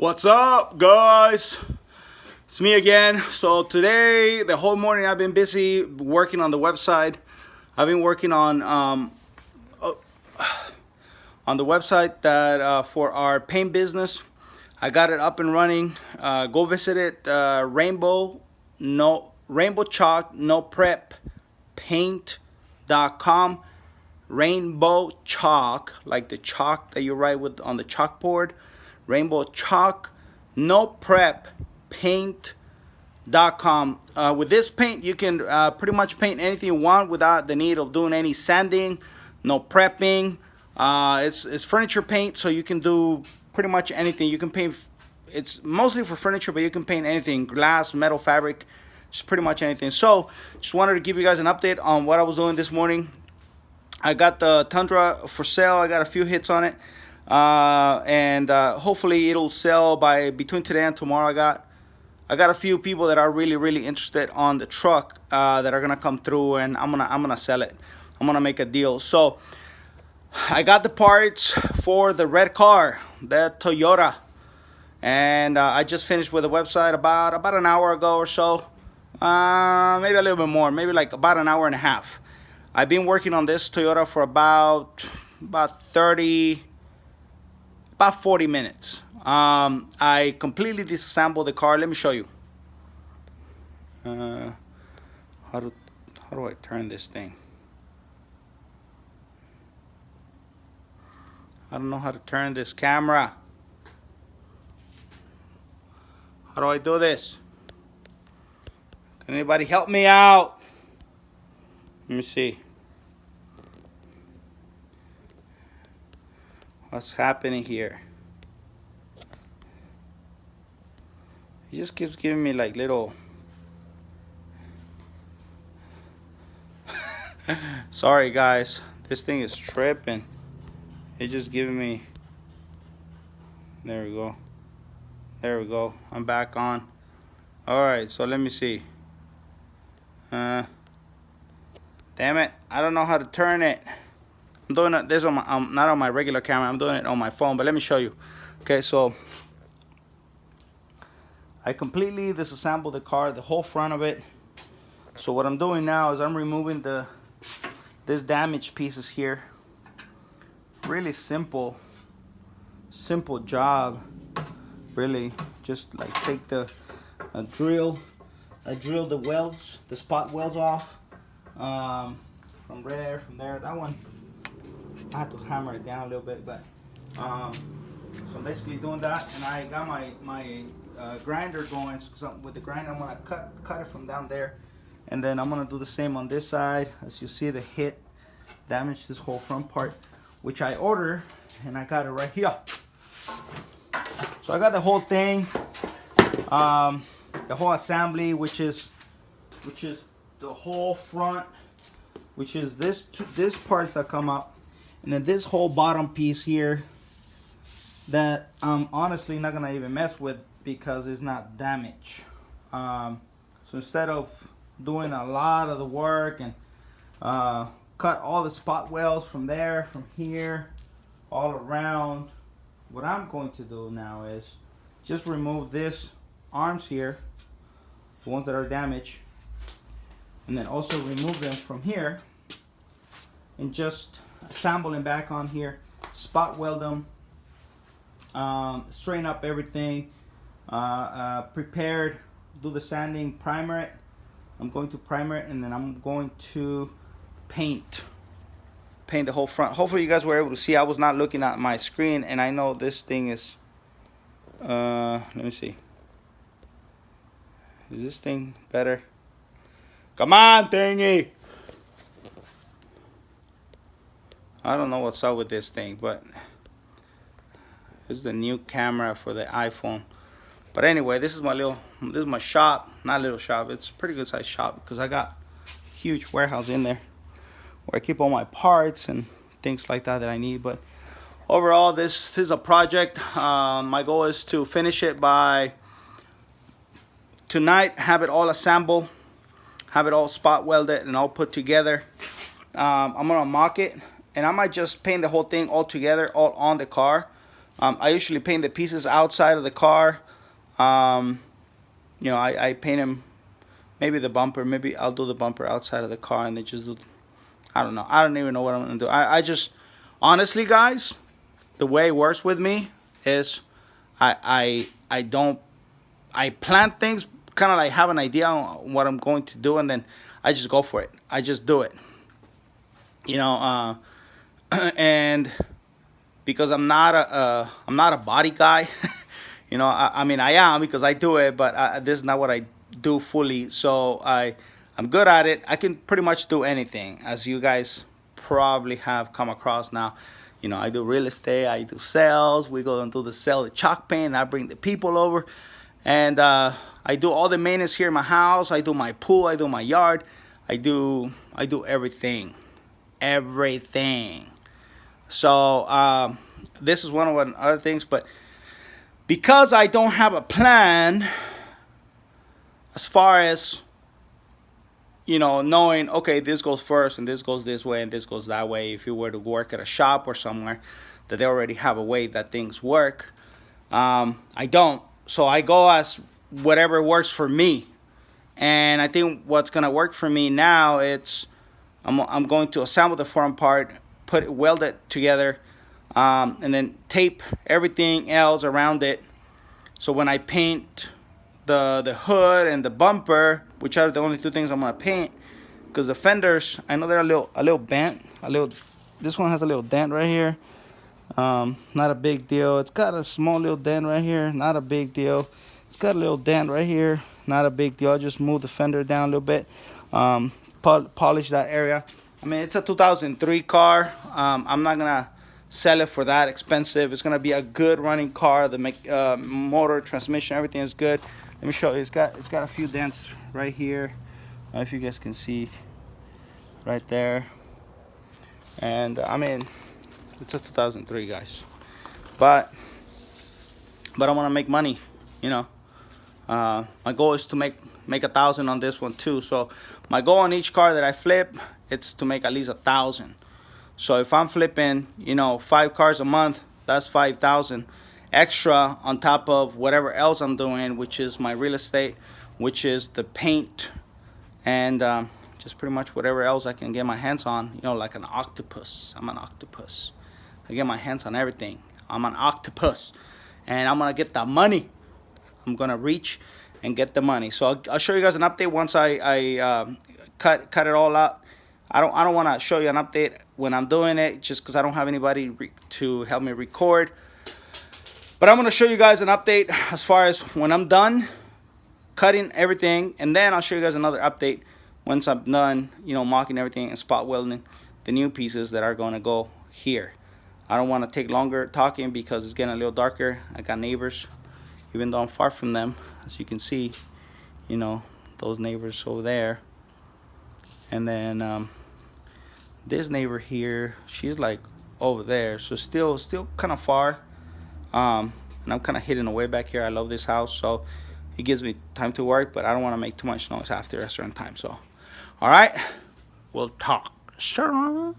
What's up, guys? It's me again. So today, the whole morning, I've been busy working on the website. I've been working on the website that for our paint business. I got it up and running. Go visit it. Rainbow Chalk No Prep Paint.com. Rainbow Chalk, like the chalk that you write with on the chalkboard. Rainbow Chalk No Prep Paint.com. With this paint, you can pretty much paint anything you want without the need of doing any sanding, no prepping. It's furniture paint, so you can do pretty much anything. You can paint. It's mostly for furniture, but you can paint anything: glass, metal, fabric, just pretty much anything. So, just wanted to give you guys an update on what I was doing this morning. I got the Tundra for sale. I got a few hits on it, and hopefully it'll sell by between today and tomorrow. I got a few people that are really interested on the truck that are gonna come through, and I'm gonna sell it. I'm gonna make a deal. So I got the parts for the red car, the Toyota, and I just finished with the website about an hour ago or so, maybe a little bit more, maybe like about an hour and a half. I've been working on this Toyota for about 40 minutes. I completely disassembled the car. Let me show you. How do I turn this thing? I don't know how to turn this camera. How do I do this? Can anybody help me out? Let me see. What's happening here? It just keeps giving me like little sorry guys, this thing is tripping. It's just giving me, there we go, I'm back on. Alright, so let me see. Damn it, I don't know how to turn it. I'm doing this on my, not on my regular camera, I'm doing it on my phone, but let me show you. Okay, so I completely disassembled the car, the whole front of it. So what I'm doing now is I'm removing this damaged pieces here. Really simple job. Really, just like take the drill. I drilled the welds, the spot welds off. From there. That one, I had to hammer it down a little bit, but so I'm basically doing that, and I got my grinder going. So with the grinder, I'm gonna cut it from down there, and then I'm gonna do the same on this side. As you see, the hit damaged this whole front part, which I ordered, and I got it right here. So I got the whole thing, the whole assembly, which is the whole front, which is this parts that come up, and then this whole bottom piece here that I'm honestly not gonna even mess with because it's not damaged. So instead of doing a lot of the work and cut all the spot welds from there, from here, all around, what I'm going to do now is just remove this arms here, the ones that are damaged, and then also remove them from here and just assemble them back on here, spot weld them, straighten up everything, prepared, do the sanding, primer it. I'm going to primer it, and then I'm going to paint the whole front. Hopefully you guys were able to see. I was not looking at my screen, and I know this thing is let me see. Is this thing better? Come on, thingy. I don't know what's up with this thing, but this is the new camera for the iPhone. But anyway, this is my shop. Not little shop, it's a pretty good sized shop because I got a huge warehouse in there where I keep all my parts and things like that I need. But overall, this is a project. My goal is to finish it by tonight, have it all assembled, have it all spot welded and all put together. I'm gonna mock it, and I might just paint the whole thing all together, all on the car. I usually paint the pieces outside of the car. Um, I paint them, maybe the bumper, maybe I'll do the bumper outside of the car and then just do, I don't know. I don't even know what I'm going to do. I just, honestly, guys, the way it works with me is I don't, I plan things, kind of like have an idea on what I'm going to do, and then I just go for it. I just do it. You know, and because I'm not a body guy. I mean I am because I do it, but this is not what I do fully. So I'm good at it. I can pretty much do anything, as you guys probably have come across now. I do real estate, I do sales. We go and do the chalk paint. And I bring the people over, and I do all the maintenance here in my house. I do my pool, I do my yard, I do everything. So this is one of the other things, but because I don't have a plan as far as knowing, okay, this goes first and this goes this way and this goes that way. If you were to work at a shop or somewhere that they already have a way that things work, I don't. So I go as whatever works for me. And I think what's gonna work for me now, I'm going to assemble the front part, weld it together, and then tape everything else around it. So when I paint the hood and the bumper, which are the only two things I'm gonna paint, because the fenders, I know they're a little bent, this one has a little dent right here. Not a big deal. It's got a small little dent right here, not a big deal. It's got a little dent right here, not a big deal. I'll just move the fender down a little bit, polish that area. I mean, it's a 2003 car. I'm not gonna sell it for that expensive. It's gonna be a good running car. The motor, transmission, everything is good. Let me show you. It's got a few dents right here. I don't know if you guys can see right there. And I mean, it's a 2003, guys. But I want to make money. My goal is to make 1,000 on this one too. So my goal on each car that I flip, it's to make at least 1,000. So if I'm flipping, 5 cars a month, that's 5,000 extra on top of whatever else I'm doing, which is my real estate, which is the paint, and just pretty much whatever else I can get my hands on. Like an octopus. I'm an octopus. I get my hands on everything. I'm an octopus, and I'm gonna get the money. I'm gonna reach and get the money. So I'll show you guys an update once I cut it all out. I don't want to show you an update when I'm doing it, just because I don't have anybody to help me record. But I'm gonna show you guys an update as far as when I'm done cutting everything, and then I'll show you guys another update once I'm done, mocking everything and spot welding the new pieces that are gonna go here. I don't want to take longer talking because it's getting a little darker. I got neighbors, even though I'm far from them, as you can see, those neighbors over there. And then this neighbor here, she's like over there, so still kind of far. And I'm kind of hidden away back here. I love this house, so it gives me time to work, but I don't want to make too much noise after a certain time. So all right, we'll talk soon.